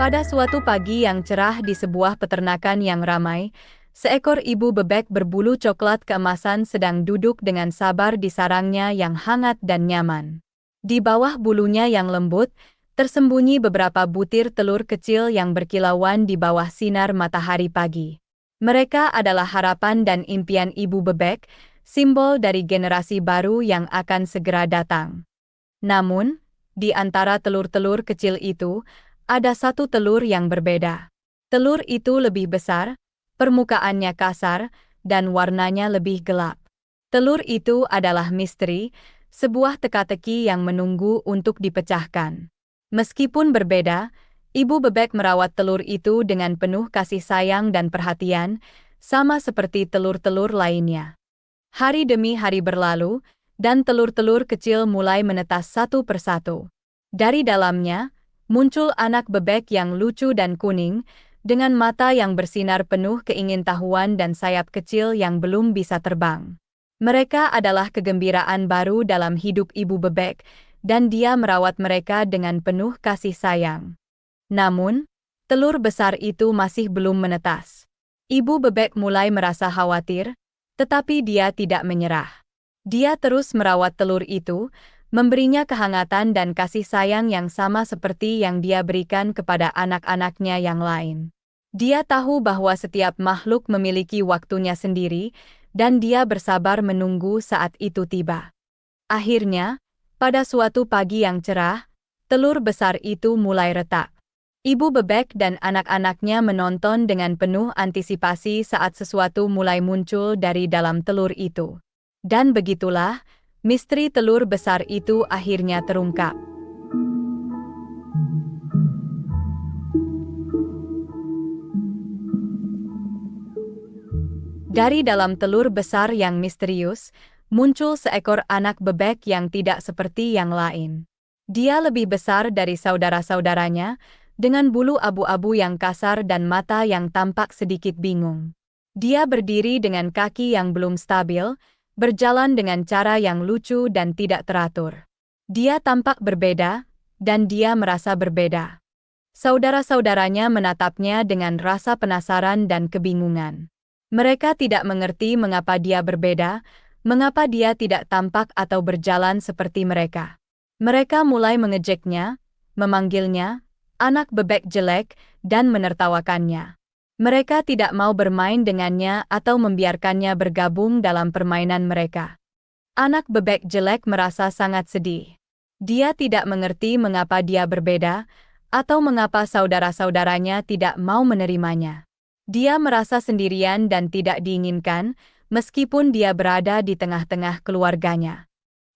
Pada suatu pagi yang cerah di sebuah peternakan yang ramai, seekor ibu bebek berbulu coklat keemasan sedang duduk dengan sabar di sarangnya yang hangat dan nyaman. Di bawah bulunya yang lembut, tersembunyi beberapa butir telur kecil yang berkilauan di bawah sinar matahari pagi. Mereka adalah harapan dan impian ibu bebek, simbol dari generasi baru yang akan segera datang. Namun, di antara telur-telur kecil itu, ada satu telur yang berbeda. Telur itu lebih besar, permukaannya kasar, dan warnanya lebih gelap. Telur itu adalah misteri, sebuah teka-teki yang menunggu untuk dipecahkan. Meskipun berbeda, ibu bebek merawat telur itu dengan penuh kasih sayang dan perhatian, sama seperti telur-telur lainnya. Hari demi hari berlalu, dan telur-telur kecil mulai menetas satu persatu. Dari dalamnya, muncul anak bebek yang lucu dan kuning, dengan mata yang bersinar penuh keingintahuan dan sayap kecil yang belum bisa terbang. Mereka adalah kegembiraan baru dalam hidup ibu bebek, dan dia merawat mereka dengan penuh kasih sayang. Namun, telur besar itu masih belum menetas. Ibu bebek mulai merasa khawatir, tetapi dia tidak menyerah. Dia terus merawat telur itu, memberinya kehangatan dan kasih sayang yang sama seperti yang dia berikan kepada anak-anaknya yang lain. Dia tahu bahwa setiap makhluk memiliki waktunya sendiri, dan dia bersabar menunggu saat itu tiba. Akhirnya, pada suatu pagi yang cerah, telur besar itu mulai retak. Ibu bebek dan anak-anaknya menonton dengan penuh antisipasi saat sesuatu mulai muncul dari dalam telur itu. Dan begitulah, misteri telur besar itu akhirnya terungkap. Dari dalam telur besar yang misterius, muncul seekor anak bebek yang tidak seperti yang lain. Dia lebih besar dari saudara-saudaranya, dengan bulu abu-abu yang kasar dan mata yang tampak sedikit bingung. Dia berdiri dengan kaki yang belum stabil, berjalan dengan cara yang lucu dan tidak teratur. Dia tampak berbeda, dan dia merasa berbeda. Saudara-saudaranya menatapnya dengan rasa penasaran dan kebingungan. Mereka tidak mengerti mengapa dia berbeda, mengapa dia tidak tampak atau berjalan seperti mereka. Mereka mulai mengejeknya, memanggilnya anak bebek jelek, dan menertawakannya. Mereka tidak mau bermain dengannya atau membiarkannya bergabung dalam permainan mereka. Anak bebek jelek merasa sangat sedih. Dia tidak mengerti mengapa dia berbeda, atau mengapa saudara-saudaranya tidak mau menerimanya. Dia merasa sendirian dan tidak diinginkan, meskipun dia berada di tengah-tengah keluarganya.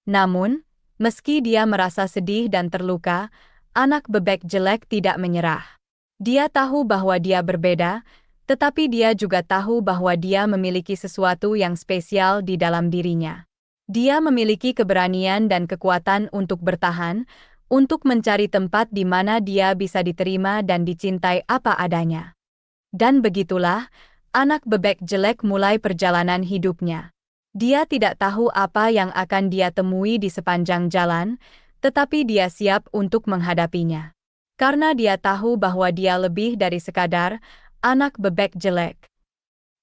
Namun, meski dia merasa sedih dan terluka, anak bebek jelek tidak menyerah. Dia tahu bahwa dia berbeda, tetapi dia juga tahu bahwa dia memiliki sesuatu yang spesial di dalam dirinya. Dia memiliki keberanian dan kekuatan untuk bertahan, untuk mencari tempat di mana dia bisa diterima dan dicintai apa adanya. Dan begitulah, anak bebek jelek mulai perjalanan hidupnya. Dia tidak tahu apa yang akan dia temui di sepanjang jalan, tetapi dia siap untuk menghadapinya. Karena dia tahu bahwa dia lebih dari sekadar anak bebek jelek.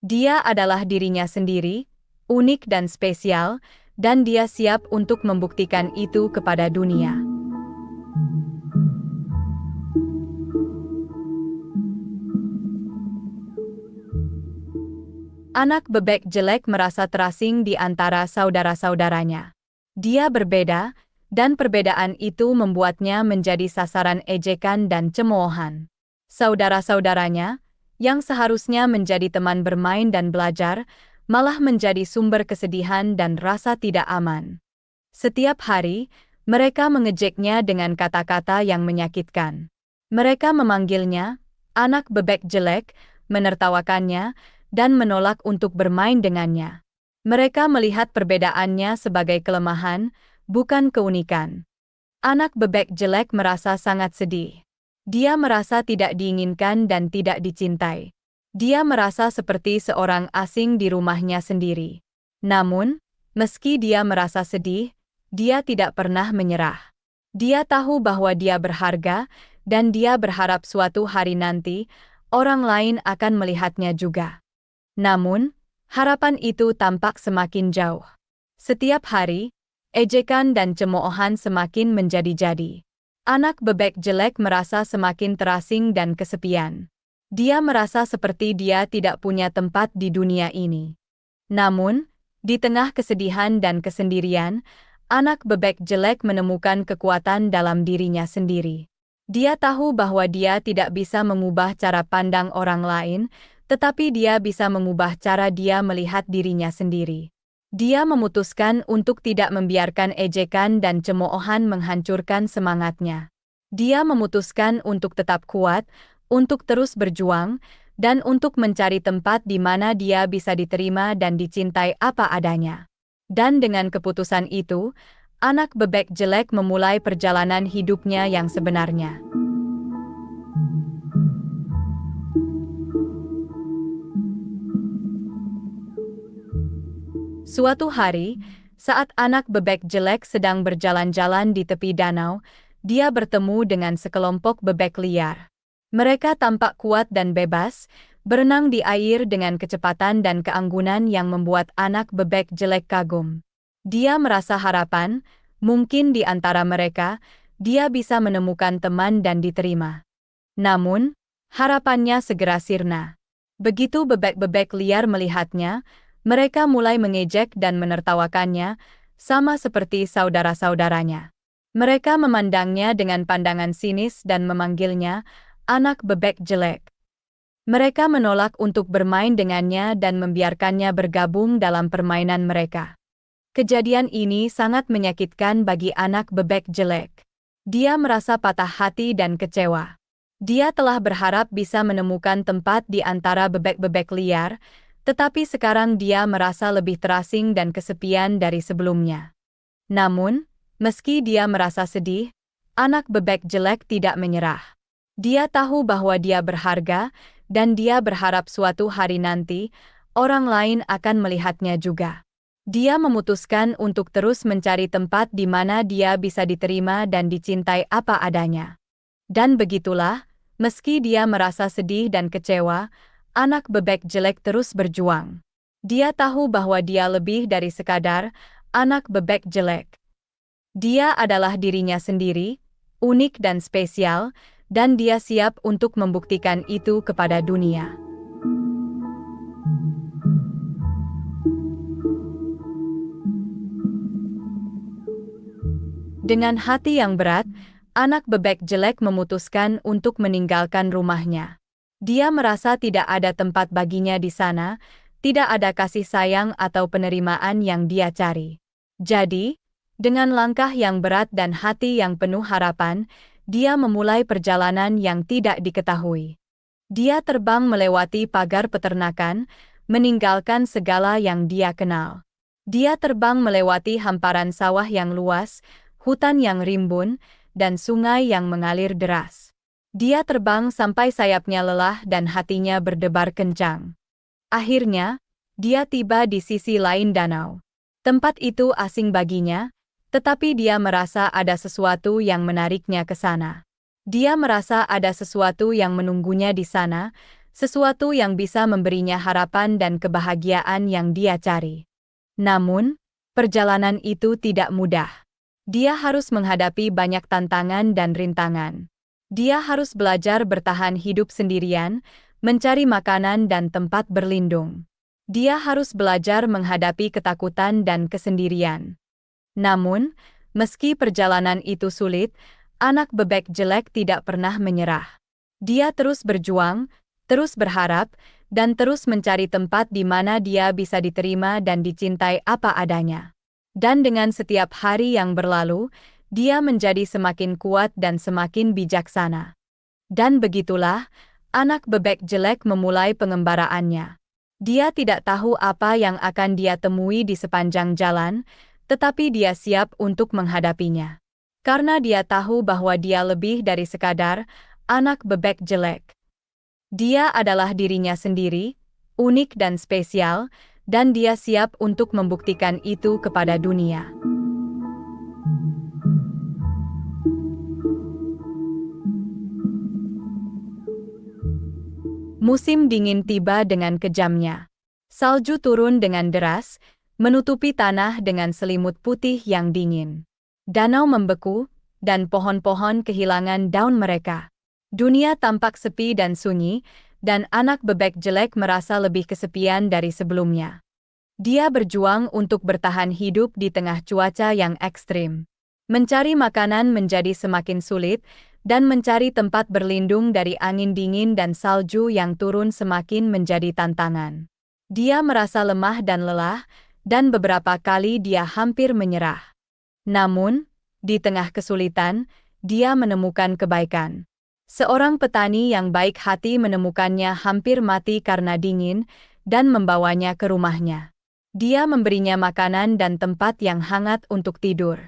Dia adalah dirinya sendiri, unik dan spesial, dan dia siap untuk membuktikan itu kepada dunia. Anak bebek jelek merasa terasing di antara saudara-saudaranya. Dia berbeda, dan perbedaan itu membuatnya menjadi sasaran ejekan dan cemoohan. Saudara-saudaranya, yang seharusnya menjadi teman bermain dan belajar, malah menjadi sumber kesedihan dan rasa tidak aman. Setiap hari, mereka mengejeknya dengan kata-kata yang menyakitkan. Mereka memanggilnya anak bebek jelek, menertawakannya, dan menolak untuk bermain dengannya. Mereka melihat perbedaannya sebagai kelemahan, bukan keunikan. Anak bebek jelek merasa sangat sedih. Dia merasa tidak diinginkan dan tidak dicintai. Dia merasa seperti seorang asing di rumahnya sendiri. Namun, meski dia merasa sedih, dia tidak pernah menyerah. Dia tahu bahwa dia berharga, Dan dia berharap suatu hari nanti, orang lain akan melihatnya juga. Namun, harapan itu tampak semakin jauh. Setiap hari, ejekan dan cemoohan semakin menjadi-jadi. Anak bebek jelek merasa semakin terasing dan kesepian. Dia merasa seperti dia tidak punya tempat di dunia ini. Namun, di tengah kesedihan dan kesendirian, anak bebek jelek menemukan kekuatan dalam dirinya sendiri. Dia tahu bahwa dia tidak bisa mengubah cara pandang orang lain, tetapi dia bisa mengubah cara dia melihat dirinya sendiri. Dia memutuskan untuk tidak membiarkan ejekan dan cemoohan menghancurkan semangatnya. Dia memutuskan untuk tetap kuat, untuk terus berjuang, dan untuk mencari tempat di mana dia bisa diterima dan dicintai apa adanya. Dan dengan keputusan itu, anak bebek jelek memulai perjalanan hidupnya yang sebenarnya. Suatu hari, saat anak bebek jelek sedang berjalan-jalan di tepi danau, dia bertemu dengan sekelompok bebek liar. Mereka tampak kuat dan bebas, berenang di air dengan kecepatan dan keanggunan yang membuat anak bebek jelek kagum. Dia merasa harapan, mungkin di antara mereka, dia bisa menemukan teman dan diterima. Namun, harapannya segera sirna. Begitu bebek-bebek liar melihatnya, mereka mulai mengejek dan menertawakannya, sama seperti saudara-saudaranya. Mereka memandangnya dengan pandangan sinis dan memanggilnya anak bebek jelek. Mereka menolak untuk bermain dengannya dan membiarkannya bergabung dalam permainan mereka. Kejadian ini sangat menyakitkan bagi anak bebek jelek. Dia merasa patah hati dan kecewa. Dia telah berharap bisa menemukan tempat di antara bebek-bebek liar, tetapi sekarang dia merasa lebih terasing dan kesepian dari sebelumnya. Namun, meski dia merasa sedih, anak bebek jelek tidak menyerah. Dia tahu bahwa dia berharga, dan dia berharap suatu hari nanti, orang lain akan melihatnya juga. Dia memutuskan untuk terus mencari tempat di mana dia bisa diterima dan dicintai apa adanya. Dan begitulah, meski dia merasa sedih dan kecewa, anak bebek jelek terus berjuang. Dia tahu bahwa dia lebih dari sekadar anak bebek jelek. Dia adalah dirinya sendiri, unik dan spesial, dan dia siap untuk membuktikan itu kepada dunia. Dengan hati yang berat, anak bebek jelek memutuskan untuk meninggalkan rumahnya. Dia merasa tidak ada tempat baginya di sana, tidak ada kasih sayang atau penerimaan yang dia cari. Jadi, dengan langkah yang berat dan hati yang penuh harapan, dia memulai perjalanan yang tidak diketahui. Dia terbang melewati pagar peternakan, meninggalkan segala yang dia kenal. Dia terbang melewati hamparan sawah yang luas, hutan yang rimbun, dan sungai yang mengalir deras. Dia terbang sampai sayapnya lelah dan hatinya berdebar kencang. Akhirnya, dia tiba di sisi lain danau. Tempat itu asing baginya, tetapi dia merasa ada sesuatu yang menariknya ke sana. Dia merasa ada sesuatu yang menunggunya di sana, sesuatu yang bisa memberinya harapan dan kebahagiaan yang dia cari. Namun, perjalanan itu tidak mudah. Dia harus menghadapi banyak tantangan dan rintangan. Dia harus belajar bertahan hidup sendirian, mencari makanan dan tempat berlindung. Dia harus belajar menghadapi ketakutan dan kesendirian. Namun, meski perjalanan itu sulit, anak bebek jelek tidak pernah menyerah. Dia terus berjuang, terus berharap, dan terus mencari tempat di mana dia bisa diterima dan dicintai apa adanya. Dan dengan setiap hari yang berlalu, dia menjadi semakin kuat dan semakin bijaksana. Dan begitulah, anak bebek jelek memulai pengembaraannya. Dia tidak tahu apa yang akan dia temui di sepanjang jalan, tetapi dia siap untuk menghadapinya. Karena dia tahu bahwa dia lebih dari sekadar anak bebek jelek. Dia adalah dirinya sendiri, unik dan spesial, dan dia siap untuk membuktikan itu kepada dunia. Musim dingin tiba dengan kejamnya. Salju turun dengan deras, menutupi tanah dengan selimut putih yang dingin. Danau membeku, dan pohon-pohon kehilangan daun mereka. Dunia tampak sepi dan sunyi, dan anak bebek jelek merasa lebih kesepian dari sebelumnya. Dia berjuang untuk bertahan hidup di tengah cuaca yang ekstrim. Mencari makanan menjadi semakin sulit, dan mencari tempat berlindung dari angin dingin dan salju yang turun semakin menjadi tantangan. Dia merasa lemah dan lelah, dan beberapa kali dia hampir menyerah. Namun, di tengah kesulitan, dia menemukan kebaikan. Seorang petani yang baik hati menemukannya hampir mati karena dingin, dan membawanya ke rumahnya. Dia memberinya makanan dan tempat yang hangat untuk tidur.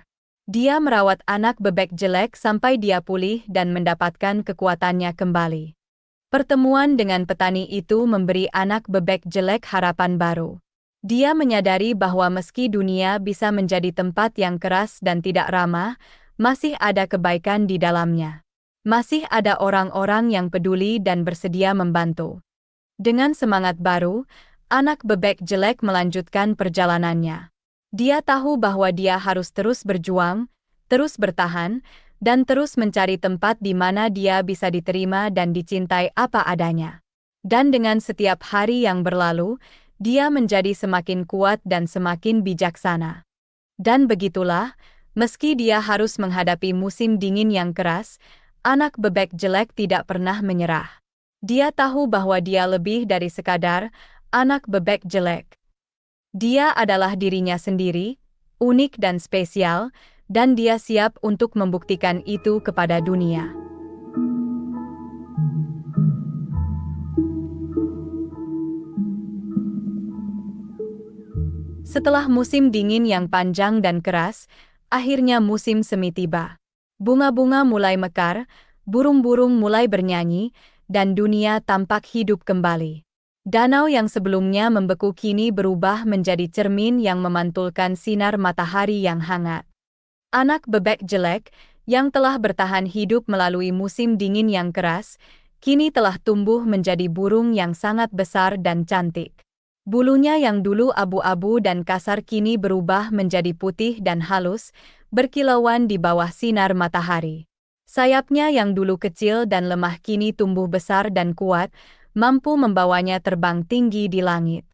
Dia merawat anak bebek jelek sampai dia pulih dan mendapatkan kekuatannya kembali. Pertemuan dengan petani itu memberi anak bebek jelek harapan baru. Dia menyadari bahwa meski dunia bisa menjadi tempat yang keras dan tidak ramah, masih ada kebaikan di dalamnya. Masih ada orang-orang yang peduli dan bersedia membantu. Dengan semangat baru, anak bebek jelek melanjutkan perjalanannya. Dia tahu bahwa dia harus terus berjuang, terus bertahan, dan terus mencari tempat di mana dia bisa diterima dan dicintai apa adanya. Dan dengan setiap hari yang berlalu, dia menjadi semakin kuat dan semakin bijaksana. Dan begitulah, meski dia harus menghadapi musim dingin yang keras, anak bebek jelek tidak pernah menyerah. Dia tahu bahwa dia lebih dari sekadar anak bebek jelek. Dia adalah dirinya sendiri, unik dan spesial, dan dia siap untuk membuktikan itu kepada dunia. Setelah musim dingin yang panjang dan keras, akhirnya musim semi tiba. Bunga-bunga mulai mekar, burung-burung mulai bernyanyi, dan dunia tampak hidup kembali. Danau yang sebelumnya membeku kini berubah menjadi cermin yang memantulkan sinar matahari yang hangat. Anak bebek jelek, yang telah bertahan hidup melalui musim dingin yang keras, kini telah tumbuh menjadi burung yang sangat besar dan cantik. Bulunya yang dulu abu-abu dan kasar kini berubah menjadi putih dan halus, berkilauan di bawah sinar matahari. Sayapnya yang dulu kecil dan lemah kini tumbuh besar dan kuat, mampu membawanya terbang tinggi di langit.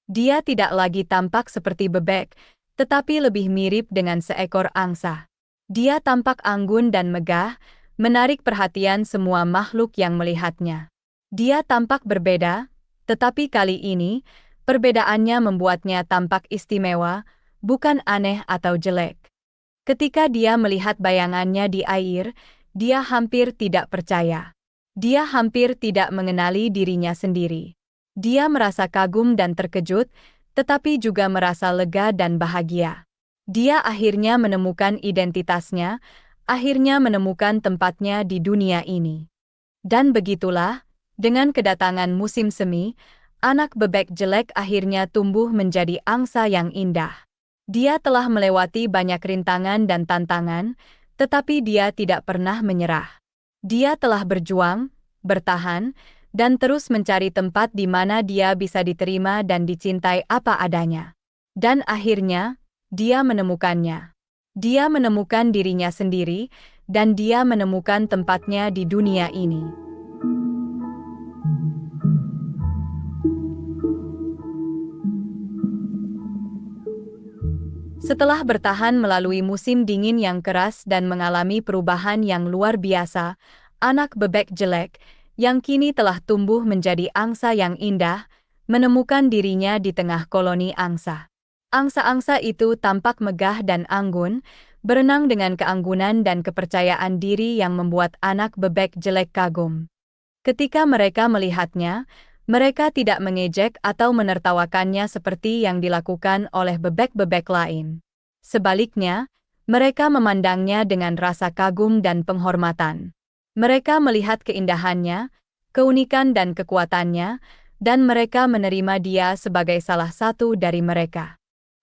Dia tidak lagi tampak seperti bebek, tetapi lebih mirip dengan seekor angsa. Dia tampak anggun dan megah, menarik perhatian semua makhluk yang melihatnya. Dia tampak berbeda, tetapi kali ini, perbedaannya membuatnya tampak istimewa, bukan aneh atau jelek. Ketika dia melihat bayangannya di air, dia hampir tidak percaya. Dia hampir tidak mengenali dirinya sendiri. Dia merasa kagum dan terkejut, tetapi juga merasa lega dan bahagia. Dia akhirnya menemukan identitasnya, akhirnya menemukan tempatnya di dunia ini. Dan begitulah, dengan kedatangan musim semi, anak bebek jelek akhirnya tumbuh menjadi angsa yang indah. Dia telah melewati banyak rintangan dan tantangan, tetapi dia tidak pernah menyerah. Dia telah berjuang, bertahan, dan terus mencari tempat di mana dia bisa diterima dan dicintai apa adanya. Dan akhirnya, dia menemukannya. Dia menemukan dirinya sendiri, dan dia menemukan tempatnya di dunia ini. Setelah bertahan melalui musim dingin yang keras dan mengalami perubahan yang luar biasa, anak bebek jelek, yang kini telah tumbuh menjadi angsa yang indah, menemukan dirinya di tengah koloni angsa. Angsa-angsa itu tampak megah dan anggun, berenang dengan keanggunan dan kepercayaan diri yang membuat anak bebek jelek kagum. Ketika mereka melihatnya, mereka tidak mengejek atau menertawakannya seperti yang dilakukan oleh bebek-bebek lain. Sebaliknya, mereka memandangnya dengan rasa kagum dan penghormatan. Mereka melihat keindahannya, keunikan dan kekuatannya, dan mereka menerima dia sebagai salah satu dari mereka.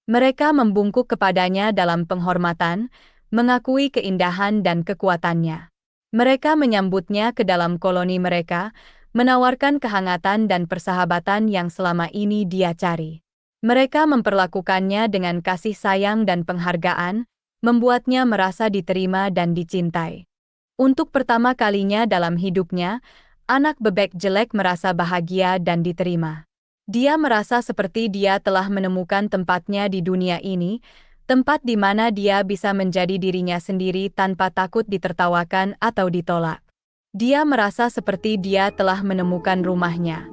Mereka membungkuk kepadanya dalam penghormatan, mengakui keindahan dan kekuatannya. Mereka menyambutnya ke dalam koloni mereka, menawarkan kehangatan dan persahabatan yang selama ini dia cari. Mereka memperlakukannya dengan kasih sayang dan penghargaan, membuatnya merasa diterima dan dicintai. Untuk pertama kalinya dalam hidupnya, anak bebek jelek merasa bahagia dan diterima. Dia merasa seperti dia telah menemukan tempatnya di dunia ini, tempat di mana dia bisa menjadi dirinya sendiri tanpa takut ditertawakan atau ditolak. Dia merasa seperti dia telah menemukan rumahnya.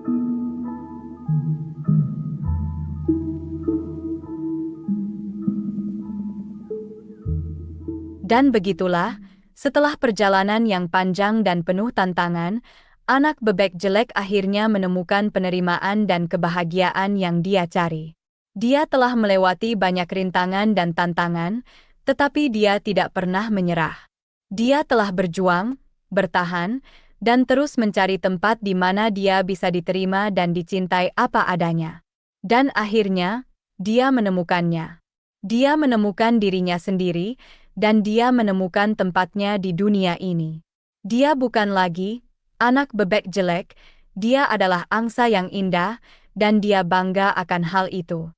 Dan begitulah, setelah perjalanan yang panjang dan penuh tantangan, anak bebek jelek akhirnya menemukan penerimaan dan kebahagiaan yang dia cari. Dia telah melewati banyak rintangan dan tantangan, tetapi dia tidak pernah menyerah. Dia telah berjuang, bertahan, dan terus mencari tempat di mana dia bisa diterima dan dicintai apa adanya. Dan akhirnya, dia menemukannya. Dia menemukan dirinya sendiri, dan dia menemukan tempatnya di dunia ini. Dia bukan lagi anak bebek jelek, dia adalah angsa yang indah, dan dia bangga akan hal itu.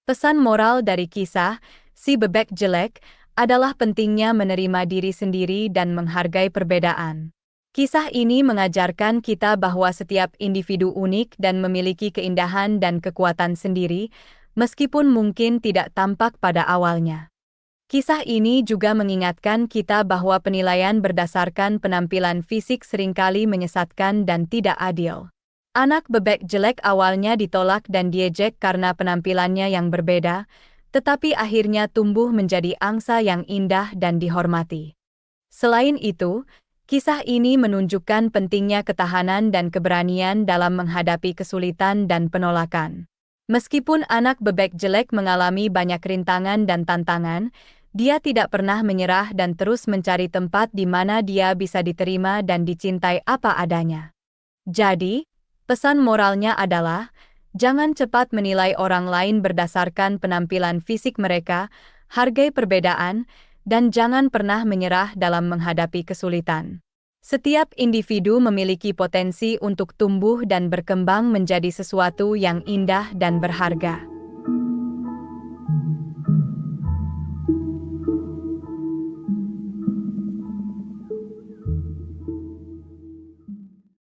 Pesan moral dari kisah si bebek jelek adalah pentingnya menerima diri sendiri dan menghargai perbedaan. Kisah ini mengajarkan kita bahwa setiap individu unik dan memiliki keindahan dan kekuatan sendiri, meskipun mungkin tidak tampak pada awalnya. Kisah ini juga mengingatkan kita bahwa penilaian berdasarkan penampilan fisik seringkali menyesatkan dan tidak adil. Anak bebek jelek awalnya ditolak dan diejek karena penampilannya yang berbeda, tetapi akhirnya tumbuh menjadi angsa yang indah dan dihormati. Selain itu, kisah ini menunjukkan pentingnya ketahanan dan keberanian dalam menghadapi kesulitan dan penolakan. Meskipun anak bebek jelek mengalami banyak rintangan dan tantangan, dia tidak pernah menyerah dan terus mencari tempat di mana dia bisa diterima dan dicintai apa adanya. Jadi, pesan moralnya adalah, jangan cepat menilai orang lain berdasarkan penampilan fisik mereka, hargai perbedaan, dan jangan pernah menyerah dalam menghadapi kesulitan. Setiap individu memiliki potensi untuk tumbuh dan berkembang menjadi sesuatu yang indah dan berharga.